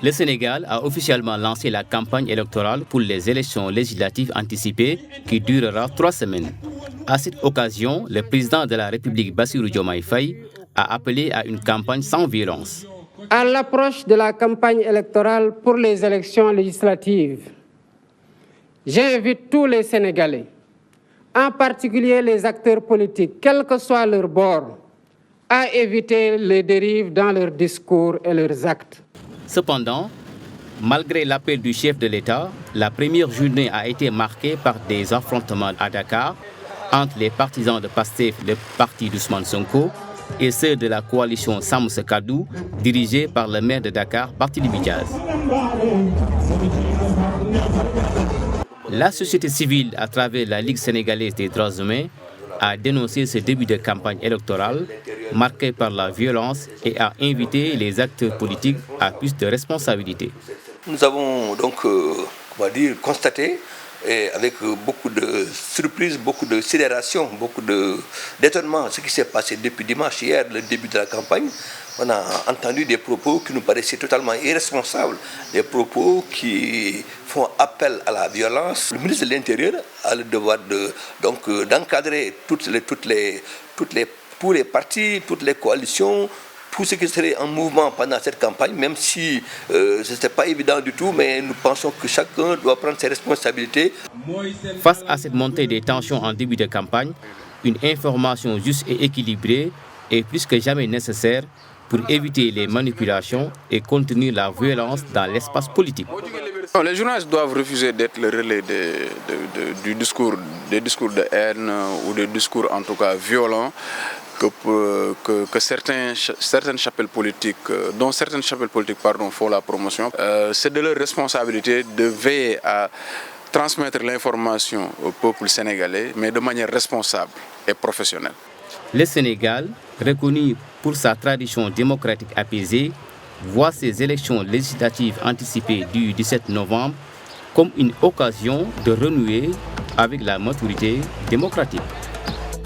Le Sénégal a officiellement lancé la campagne électorale pour les élections législatives anticipées qui durera 3 semaines. À cette occasion, le président de la République, Bassirou Diomaye Faye, a appelé à une campagne sans violence. À l'approche de la campagne électorale pour les élections législatives, j'invite tous les Sénégalais, en particulier les acteurs politiques, quel que soit leur bord, à éviter les dérives dans leurs discours et leurs actes. Cependant, malgré l'appel du chef de l'État, la première journée a été marquée par des affrontements à Dakar entre les partisans de Pastef, le parti d'Ousmane Sonko, et ceux de la coalition Sam Sa Kaddu, dirigée par le maire de Dakar, Barthélémy Dias. La société civile, à travers la Ligue sénégalaise des droits humains, a dénoncé ce début de campagne électorale marqué par la violence et a invité les acteurs politiques à plus de responsabilités. Nous avons donc constaté, et avec beaucoup de surprise, beaucoup de sidération, beaucoup d'étonnement, ce qui s'est passé depuis dimanche, hier, le début de la campagne. On a entendu des propos qui nous paraissaient totalement irresponsables, des propos qui font appel à la violence. Le ministre de l'Intérieur a le devoir d'encadrer tous les partis, toutes les coalitions, tout ce qui serait en mouvement pendant cette campagne, même si ce n'était pas évident du tout, mais nous pensons que chacun doit prendre ses responsabilités. Face à cette montée des tensions en début de campagne, une information juste et équilibrée est plus que jamais nécessaire pour éviter les manipulations et contenir la violence dans l'espace politique. Non, les journalistes doivent refuser d'être le relais des discours de haine ou des discours en tout cas violents que certaines chapelles politiques, dont certaines chapelles politiques font la promotion. C'est de leur responsabilité de veiller à transmettre l'information au peuple sénégalais, mais de manière responsable et professionnelle. Le Sénégal, reconnu pour sa tradition démocratique apaisée, voit ces élections législatives anticipées du 17 novembre comme une occasion de renouer avec la maturité démocratique.